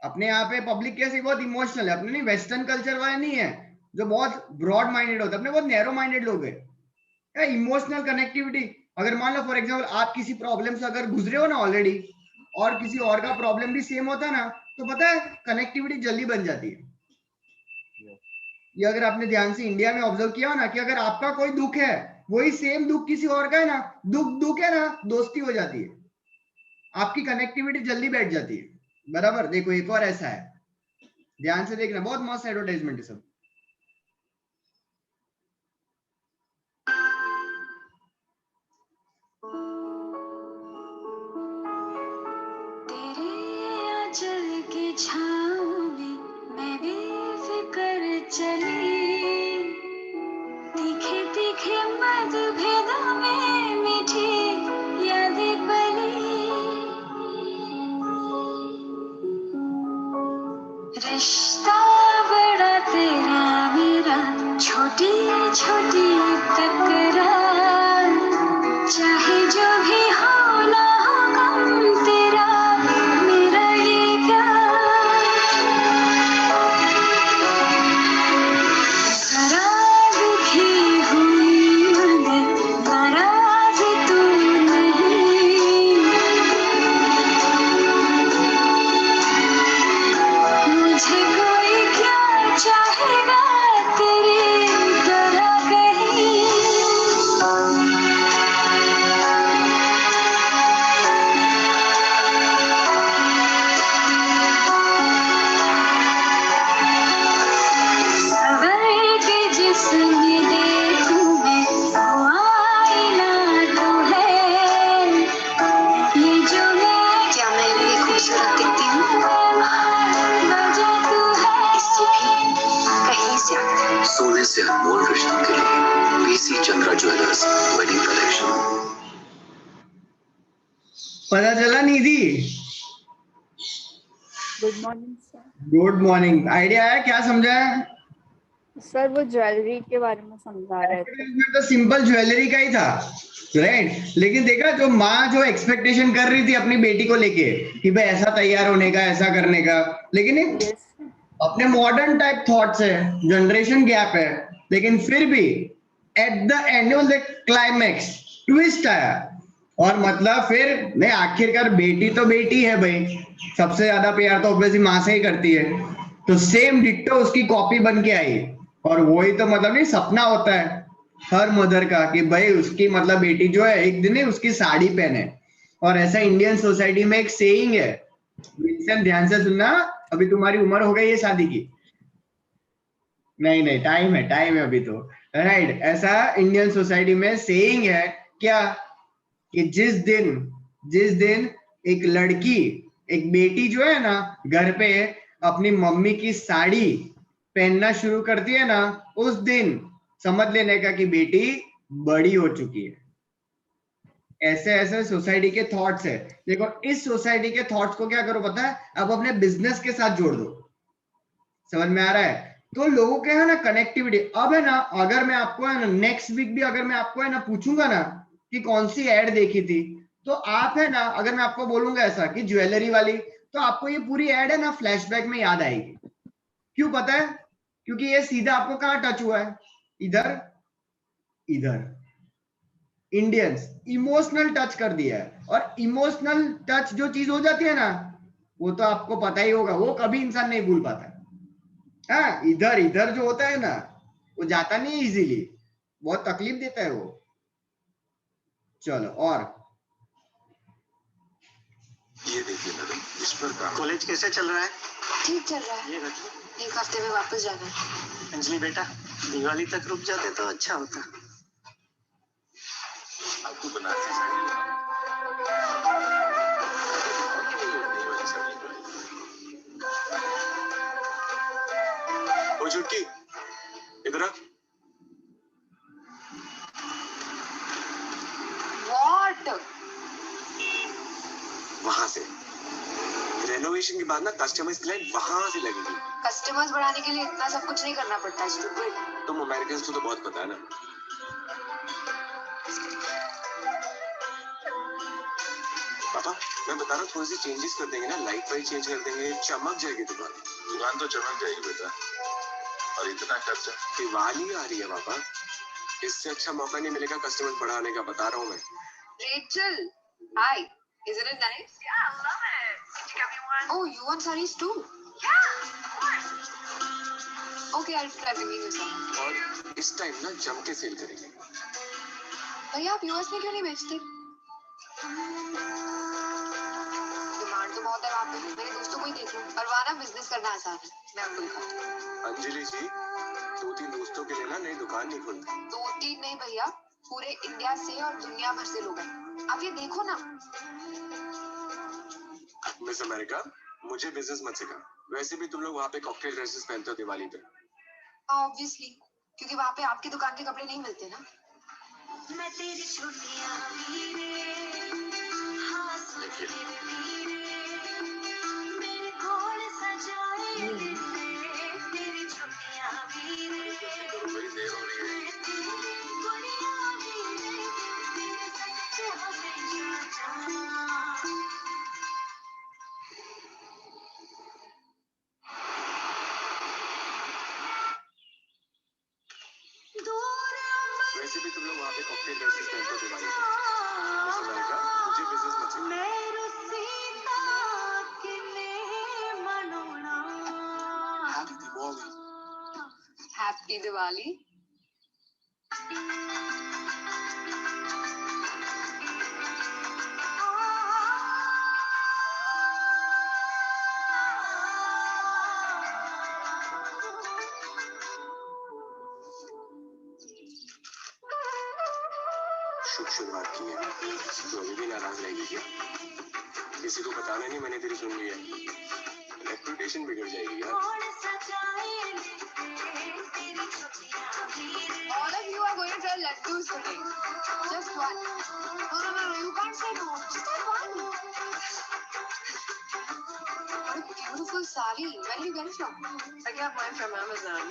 [SPEAKER 1] अपने यहाँ पे पब्लिक कैसे बहुत इमोशनल है, अपने नहीं वेस्टर्न कल्चर वाले नहीं है जो बहुत ब्रॉड माइंडेड होता है, अपने बहुत नैरो माइंडेड लोग है। इमोशनल कनेक्टिविटी, अगर मान लो फॉर एग्जांपल आप किसी प्रॉब्लम से अगर गुजरे हो ना ऑलरेडी, और किसी और का प्रॉब्लम भी सेम होता है ना, तो पता है कनेक्टिविटी जल्दी बन जाती है। ये अगर आपने ध्यान से इंडिया में ऑब्जर्व किया हो ना कि अगर आपका कोई दुख है, वही सेम दुख किसी और का है ना, दुख है ना, दोस्ती हो जाती है, आपकी कनेक्टिविटी जल्दी बैठ जाती है। बराबर। देखो एक और ऐसा है, ध्यान से देखना, बहुत मस्त एडवर्टाइजमेंट है सब।
[SPEAKER 11] चल के छाँव में मैं बेफिक्र चली, तीखे तीखे मतभेदों में मीठी यादें पली। रिश्ता बड़ा तेरा मेरा, छोटी छोटी तकरार, चाहे जो भी हो ना हो गम तेरा मेरा ये प्यार। खराब की हुई मगर नाराज तू नहीं, मुझे कोई क्या चाहेगा तेरी तरह कहीं। सवर के जिसमें देखूं मैं वो आईना तो है, ये जो मैं क्या मैं भी खूबसूरत दिखती हूँ, वजह तू है इससे भी कहीं ज्यादा।
[SPEAKER 9] सोने से अनमोल रिश्तों के लिए BC Chandra jewellers wedding collection.
[SPEAKER 1] पता चला Nidhi?
[SPEAKER 12] Good morning sir.
[SPEAKER 1] Good morning. Idea आया? क्या समझा है
[SPEAKER 12] सर? वो ज्वेलरी के बारे में समझा रहे थे।
[SPEAKER 1] तो सिंपल ज्वेलरी का ही था, राइट। लेकिन देखा जो माँ जो एक्सपेक्टेशन कर रही थी अपनी बेटी को लेके कि भाई ऐसा तैयार होने का, ऐसा करने का, लेकिन अपने मॉडर्न टाइप थॉट्स है, जनरेशन गैप है, लेकिन फिर भी at the end of the climax twist आया। और मतलब फिर नहीं, आखिरकार बेटी तो बेटी है भाई, सबसे ज्यादा प्यार तो ऑब्वियसली माँ से ही करती है, तो सेम डिट्टो उसकी कॉपी बन के आई। और वही तो मतलब नहीं सपना होता है हर मदर का कि भाई उसकी मतलब बेटी जो है एक दिन उसकी साड़ी पहने। और ऐसा इंडियन सोसाइटी में एक सेइंग है, विंसेंट ध्यान से सुनना, अभी तुम्हारी उम्र हो गई है शादी की? नहीं टाइम है अभी तो, राइट। ऐसा इंडियन सोसाइटी में सेइंग है क्या कि जिस दिन एक लड़की, एक बेटी जो है ना घर पे अपनी मम्मी की साड़ी पहनना शुरू करती है ना, उस दिन समझ लेने का कि बेटी बड़ी हो चुकी है। ऐसे ऐसे सोसाइटी के थॉट्स है। देखो इस सोसाइटी के थॉट्स को क्या करो पता है, अब अपने बिजनेस के साथ जोड़ दो। समझ में आ रहा है? तो लोगों के है ना कनेक्टिविटी। अब है ना, अगर मैं आपको है ना नेक्स्ट वीक भी अगर मैं आपको है ना पूछूंगा ना कि कौन सी एड देखी थी, तो आप है ना, अगर मैं आपको बोलूंगा ऐसा कि ज्वेलरी वाली, तो आपको ये पूरी एड है ना फ्लैशबैक में याद आएगी। क्यों पता है? क्योंकि ये सीधा आपको कहाँ टच हुआ है, इधर इधर। इंडियंस इमोशनल टच कर दिया है, और इमोशनल टच जो चीज हो जाती है ना, वो तो आपको पता ही होगा, वो कभी इंसान नहीं भूल पाता है। हाँ, इधर इधर जो होता है ना, वो जाता नहीं है इजीली, बहुत तकलीफ देता है वो। चलो और
[SPEAKER 9] ये देखिए मैडम, ईश्वर का
[SPEAKER 13] कॉलेज कैसे चल रहा है?
[SPEAKER 14] ठीक चल रहा है।
[SPEAKER 13] ये रखिए।
[SPEAKER 14] एक हफ्ते में वापस जाना है।
[SPEAKER 13] अंजलि बेटा, दिवाली तक रुक जाते तो अच्छा होता।
[SPEAKER 9] आपको बनारसी साड़ी ओ चुटकी इधर आ।
[SPEAKER 14] What?
[SPEAKER 9] वहां से रेनोवेशन के बाद ना कस्टमर्स क्लाइंट वहां से लगेगी।
[SPEAKER 14] कस्टमर्स बढ़ाने के लिए इतना सब कुछ नहीं करना पड़ता, स्टूपिड।
[SPEAKER 9] तुम अमेरिकन को तो बहुत पता है ना। पापा मैं बता रहा हूँ, थोड़ी सी चेंजेस कर देंगे ना, लाइट वाइट चेंज कर देंगे, चमक जाएगी दुकान। दुकान तो चमक जाएगी बेटा, और इतना खर्चा। दिवाली आ रही है पापा, इससे अच्छा मौका नहीं मिलेगा कस्टमर बढ़ाने का, बता रहा हूँ मैं।
[SPEAKER 14] Rachel, hi. Isn't it nice? Yeah, I love it. Did you get me one? Oh, you want sarees too? Yeah, of course. Okay, I'll try bringing you some.
[SPEAKER 9] और इस टाइम ना जम के सेल करेंगे।
[SPEAKER 14] भैया आप यूएस में क्यों नहीं बेचते? डिमांड तो बहुत है वहाँ पे। मेरे दोस्तों को ही देख लो। पर वहाँ ना बिजनेस करना आसान है। मैं आपको दिखाती हूँ।
[SPEAKER 9] अंजलि जी, 2-3 दोस्तों के लिए ना नई दुकान नहीं खोलती।
[SPEAKER 14] 2-3 नहीं भैया, पूरे इंडिया से और दुनिया भर से लोग हैं। आप ये देखो ना।
[SPEAKER 9] मिस अमेरिका, मुझे बिजनेस मत सिखा। वैसे भी तुम लोग वहाँ पे कॉकटेल ड्रेसेस पहनते हो दिवाली पे।
[SPEAKER 14] ऑब्वियसली, क्योंकि वहाँ पे आपकी दुकान के कपड़े नहीं मिलते ना। मैं तेरी छुट्टियां मेरे कोल सजाए तेरी छुट्टियां
[SPEAKER 9] बड़ी देर हो रही है। वैसे भी तुम लोग वहाँ पे कॉकटेल ड्रेसेस पहनते हो दिवाली पे। मिस अमेरिका, मुझे बिजनेस मत सिखा।
[SPEAKER 14] हैप्पी दिवाली।
[SPEAKER 9] शुभ शुरुआत की है, तो अभी भी नाराज रहेगी क्या? किसी को बताना नहीं मैंने तेरी सुन ली है, रेपुटेशन बिगड़ जाएगी यार।
[SPEAKER 14] All of you are going to try laddus today. Just one. No, you can't say no. Just have one. What a beautiful sari. Where did you get it from? I got mine from Amazon.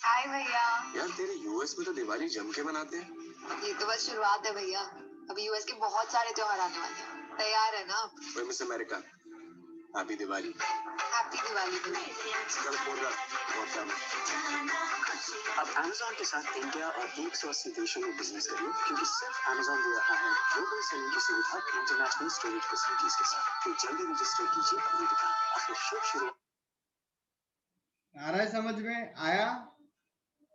[SPEAKER 14] हाय भैया।
[SPEAKER 9] यार तेरे US में तो दिवाली जम के मनाते हैं।
[SPEAKER 14] ये तो बस शुरुआत है भैया, अभी यूएस के बहुत सारे त्योहार आने वाले हैं। तैयार है ना आप?
[SPEAKER 9] ओए miss America, happy Diwali.
[SPEAKER 14] Happy Diwali.
[SPEAKER 9] कल फोन रख, बहुत काम है।
[SPEAKER 13] अब Amazon के साथ इंडिया और 180 देशों में बिजनेस करिए, क्योंकि सिर्फ Amazon दे रहा है ग्लोबल सेलिंग की सुविधा इंटरनेशनल स्टोरेज फैसिलिटीज के साथ। तो जल्दी रजिस्टर कीजिए अपनी दुकान। अपने शुभ शुरू।
[SPEAKER 1] आ रहा है समझ में आया?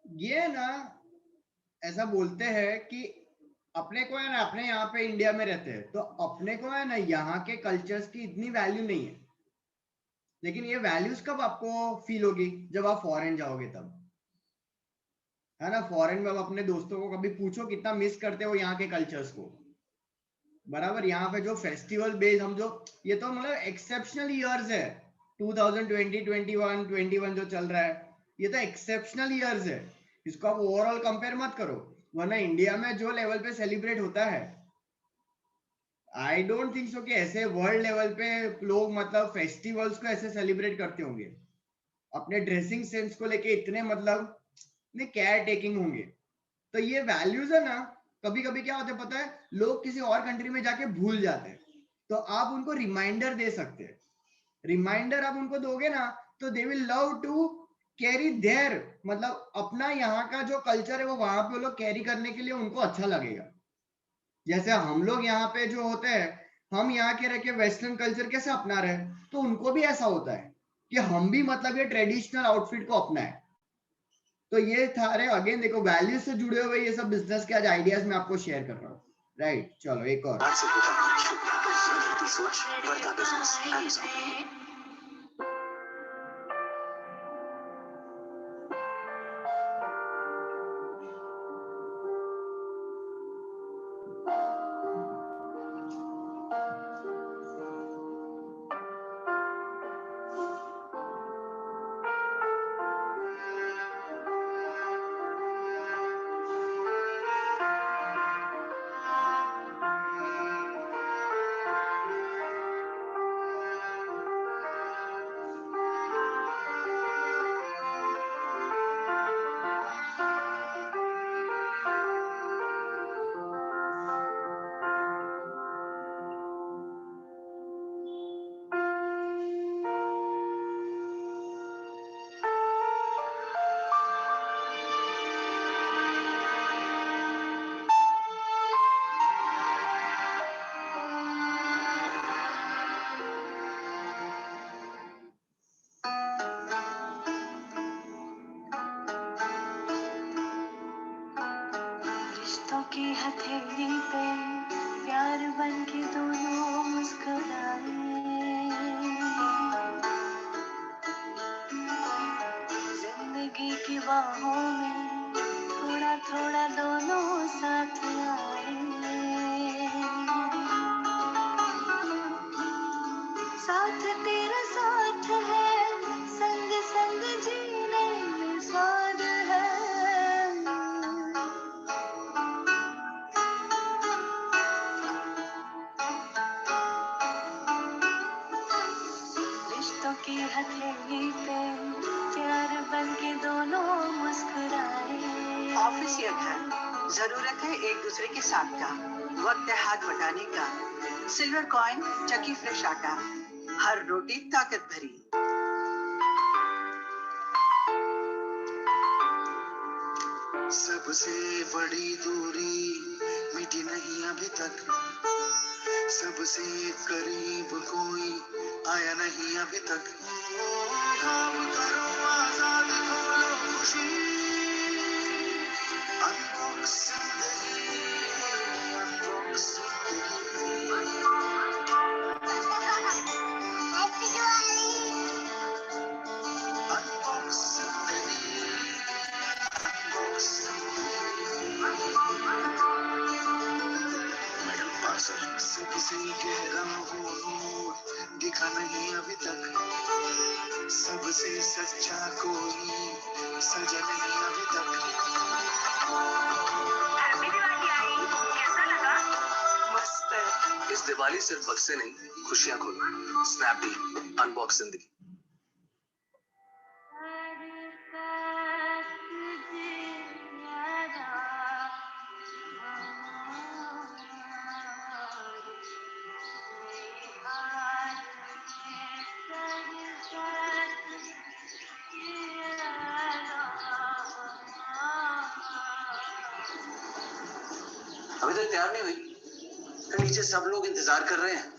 [SPEAKER 1] ये ना ऐसा बोलते हैं कि अपने को है ना, अपने यहाँ पे इंडिया में रहते हैं तो अपने को है ना यहाँ के कल्चर्स की इतनी वैल्यू नहीं है, लेकिन ये वैल्यूज कब आपको फील होगी? जब आप फॉरेन जाओगे तब, है ना। फॉरेन में अब अपने दोस्तों को कभी पूछो कितना मिस करते हो यहाँ के कल्चर्स को, बराबर। यहाँ पे जो फेस्टिवल बेस हम जो, ये तो मतलब एक्सेप्शनल ईयर्स है, 2020, 21, 21 जो चल रहा है, ये तो एक्सेप्शनल ईयर्स है, इसको आप ओवरऑल कंपेयर मत करो। वरना इंडिया में जो लेवल पे सेलिब्रेट होता है, आई डोंट थिंक सो कि ऐसे वर्ल्ड लेवल पे लोग मतलब फेस्टिवल्स को ऐसे सेलिब्रेट करते होंगे, अपने ड्रेसिंग सेंस को लेके इतने मतलब केयर टेकिंग होंगे। तो ये वैल्यूज है ना, कभी कभी क्या होता है पता है, लोग किसी और कंट्री में जाके भूल जाते हैं, तो आप उनको रिमाइंडर दे सकते हैं। रिमाइंडर आप उनको दोगे ना, तो they will love to carry there, मतलब अपना यहाँ का जो कल्चर है वो वहां पे वो लोग कैरी करने के लिए उनको अच्छा लगेगा। जैसे हम लोग यहाँ पे जो होते हैं, हम यहाँ के रह के वेस्टर्न कल्चर कैसे अपना रहे हैं, तो उनको भी ऐसा होता है कि हम भी मतलब ये ट्रेडिशनल आउटफिट को अपनाएं। तो ये थारे अगेन देखो वैल्यूज से जुड़े हुए ये सब बिजनेस के आज आइडियाज मैं आपको शेयर कर रहा हूँ, राइट। चलो एक और
[SPEAKER 13] आज से होता है शुरू, बदलती सोच, बढ़ता बिजनेस, Amazon।
[SPEAKER 11] रिश्तों की हथेली पे प्यार बन के दोनों मुस्कुराए, जिंदगी की बाहों में थोड़ा थोड़ा दोनों साथ आए, साथ तेरा साथ है, संग संग जीने में स्वाद है, रिश्तों की हथेली पे प्यार बन के दोनों मुस्कुराए।
[SPEAKER 7] ऑफिस या घर, जरूरत है एक दूसरे के साथ का, वक्त है हाथ बटाने का, सिल्वर कॉइन, चक्की फ्रेश आटा, हर रोटी ताकत भरी।
[SPEAKER 13] सबसे बड़ी दूरी मिटी नहीं अभी तक, सबसे करीब कोई आया नहीं अभी तक। काम करो आजाद, खोलो खुशी, अनलॉक जिंदगी, अनलॉक जिंदगी। अनलॉक जिंदगी, अनलॉक मेडल पार्सल, सबसे गहरा वो नूर दिखा नहीं अभी तक, सबसे सच्चा कोई सजा नहीं अभी तक।
[SPEAKER 7] हैप्पी दिवाली आई, कैसा लगा? मस्त।
[SPEAKER 9] इस दिवाली सिर्फ बक्से नहीं, खुशियां खोलो। स्नैपडील, अनबॉक्स जिंदगी।
[SPEAKER 13] अभी तक तैयार नहीं हुई, तो नीचे सब लोग इंतजार कर रहे हैं।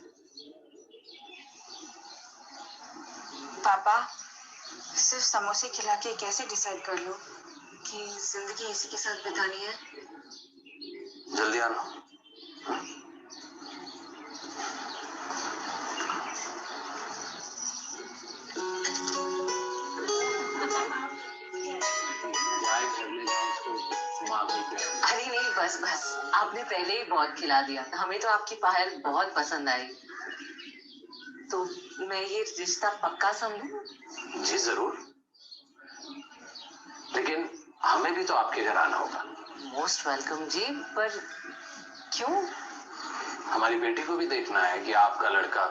[SPEAKER 14] पापा, सिर्फ समोसे खिला के कैसे डिसाइड कर लूं कि जिंदगी इसी के साथ बितानी है?
[SPEAKER 13] जल्दी आना।
[SPEAKER 14] अरे नहीं, बस बस, आप
[SPEAKER 15] आपने पहले ही बहुत खिला दिया, हमें तो आपकी पायल बहुत पसंद आई, तो मैं ये रिश्ता पक्का समझूं?
[SPEAKER 9] जी जरूर, लेकिन हमें भी तो आपके घर आना होगा।
[SPEAKER 15] मोस्ट वेलकम जी, पर क्यों?
[SPEAKER 9] हमारी बेटी को भी देखना है कि आपका लड़का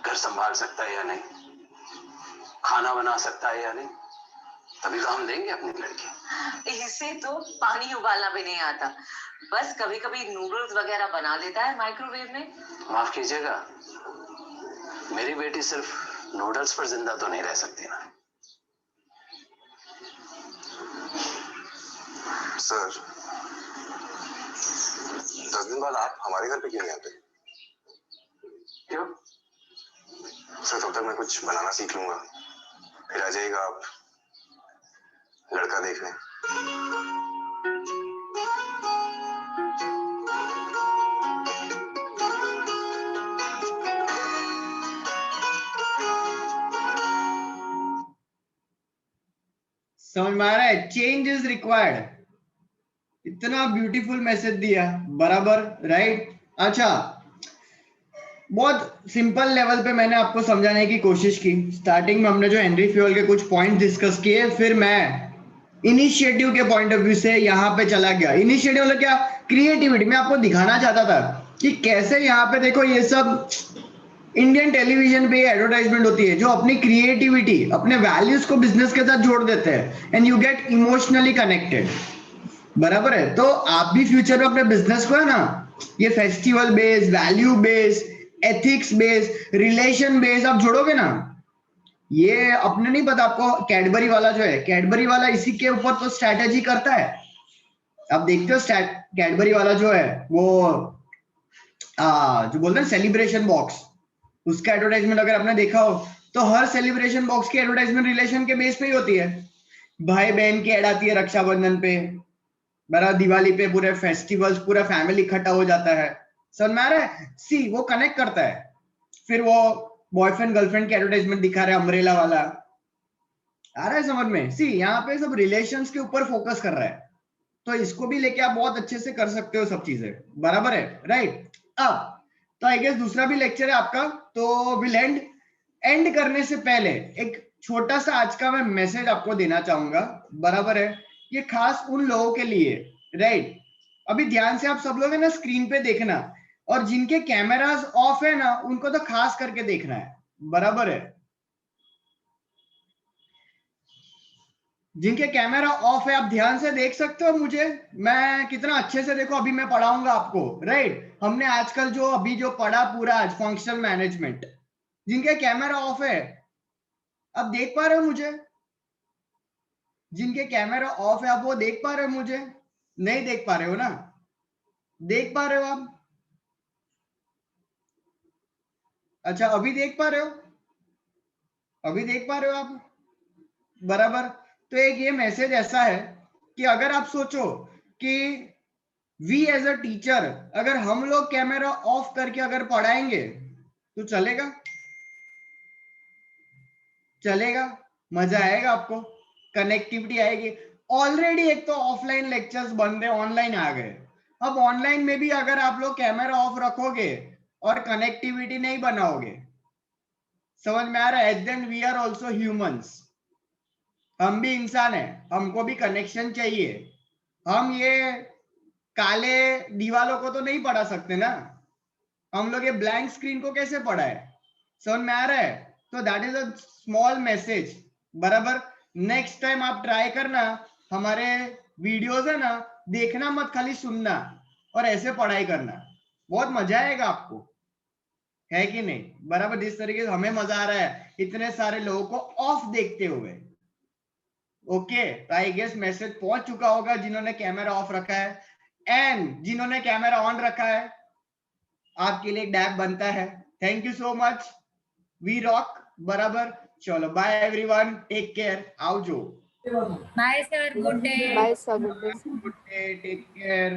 [SPEAKER 9] घर संभाल सकता है या नहीं, खाना बना सकता है या नहीं, तभी तो हम देंगे अपनी लड़की।
[SPEAKER 15] इसे तो पानी उबालना भी नहीं आता, बस कभी कभी नूडल्स वगैरह बना लेता है माइक्रोवेव में।
[SPEAKER 9] माफ कीजिएगा, मेरी बेटी सिर्फ नूडल्स पर जिंदा तो नहीं रह सकती ना।
[SPEAKER 16] सर 10 दिन बाद आप हमारे घर पे क्यों नहीं आते?
[SPEAKER 9] क्यों?
[SPEAKER 16] सर तब तक मैं कुछ बनाना सीख लूंगा, फिर आ जाइएगा आप लड़का देखने।
[SPEAKER 1] समझ में आ रहा है? Change is required. इतना ब्यूटीफुल मैसेज दिया, बराबर, राइट? अच्छा, बहुत सिंपल लेवल पे मैंने आपको समझाने की कोशिश की। स्टार्टिंग में हमने जो हेनरी फ्यूएल के कुछ पॉइंट डिस्कस किए, फिर मैं इनिशिएटिव के पॉइंट ऑफ व्यू से यहाँ पे चला गया। इनिशिएटिव मतलब क्या? क्रिएटिविटी। मैं आपको दिखाना चाहता था कि कैसे यहाँ पे देखो ये सब इंडियन टेलीविजन पे एडवर्टाइजमेंट होती है जो अपनी क्रिएटिविटी, अपने वैल्यूज को बिजनेस के साथ जोड़ देते हैं and you get emotionally connected, बराबर है? तो आप भी फ्यूचर में अपने बिजनेस को है ना, ये festival base, value base, ethics base, relation base आप जोड़ोगे ना। ये अपने नहीं पता आपको, कैडबरी वाला जो है, कैडबरी वाला इसी के ऊपर तो स्ट्रैटेजी करता है। आप देखते हो कैडबरी वाला जो है वो जो बोलते हैं सेलिब्रेशन बॉक्स, उसका एडवर्टाइजमेंट अगर आपने देखा हो तो हर सेलिब्रेशन बॉक्स की एडवर्टाइजमेंट रिलेशन के बेस पे ही होती है। भाई बहन की ऐड आती है रक्षाबंधन पे, बड़ा दिवाली पे, पूरे फेस्टिवल्स, पूरा फैमिली इकट्ठा हो जाता है। समझ में आ रहा है? सी वो कनेक्ट करता है। फिर वो बॉयफ्रेंड गर्लफ्रेंड की एडवर्टाइजमेंट दिखा रहा है, अम्ब्रेला वाला, आ रहा है समझ में? सी यहाँ पे सब रिलेशंस के ऊपर फोकस कर रहा है, तो इसको भी लेके आप बहुत अच्छे से कर सकते हो सब चीजें, बराबर है, राइट? अब तो आई गेस दूसरा भी लेक्चर है आपका, तो विल एंड करने से पहले एक छोटा सा आज का मैं मैसेज आपको देना चाहूंगा, बराबर है? ये खास उन लोगों के लिए, राइट? अभी ध्यान से आप सब लोग है ना स्क्रीन पे देखना, और जिनके कैमरास ऑफ है ना उनको तो खास करके देखना है, बराबर है? जिनके कैमरा ऑफ है आप ध्यान से देख सकते हो मुझे, मैं कितना अच्छे से, देखो अभी मैं पढ़ाऊंगा आपको, राइट? हमने आजकल जो अभी जो पढ़ा पूरा आज फंक्शनल मैनेजमेंट, जिनके कैमरा ऑफ है आप देख पा रहे हो मुझे? जिनके कैमरा ऑफ है आप वो देख पा रहे हो मुझे? नहीं देख पा रहे हो ना? देख पा रहे हो आप? अच्छा, अभी देख पा रहे हो? अभी देख पा रहे हो आप, बराबर? तो एक ये मैसेज ऐसा है कि अगर आप सोचो कि वी एज अ टीचर, अगर हम लोग कैमरा ऑफ करके अगर पढ़ाएंगे तो चलेगा? चलेगा? मजा आएगा आपको? कनेक्टिविटी आएगी? ऑलरेडी एक तो ऑफलाइन लेक्चर्स बन रहे, ऑनलाइन आ गए, अब ऑनलाइन में भी अगर आप लोग कैमरा ऑफ रखोगे और कनेक्टिविटी नहीं बनाओगे, समझ में आ रहा है? Then we are also humans, हम भी इंसान है, हमको भी कनेक्शन चाहिए। हम ये काले दीवालों को तो नहीं पढ़ा सकते ना, हम लोग ये ब्लैंक स्क्रीन को कैसे पढ़ाए? समझ में आ रहा है? तो that is a small message, बराबर? नेक्स्ट टाइम आप ट्राई करना, हमारे वीडियोस है ना, देखना मत, खाली सुनना और ऐसे पढ़ाई करना, बहुत मजा आएगा आपको, है कि नहीं? बराबर? जिस तरीके से हमें मजा आ रहा है इतने सारे लोगों को ऑफ देखते हुए। ओके, तो आई गेस मैसेज पहुंच चुका होगा जिन्होंने कैमरा ऑफ रखा है, एंड जिन्होंने कैमरा ऑन रखा है आपके लिए डैब बनता है। Thank you so much, we rock, बराबर? चलो बाय एवरीवन, टेक केयर, आओ जो,
[SPEAKER 6] bye sir, good day.
[SPEAKER 12] Bye sir, good day.
[SPEAKER 1] Good day, take care.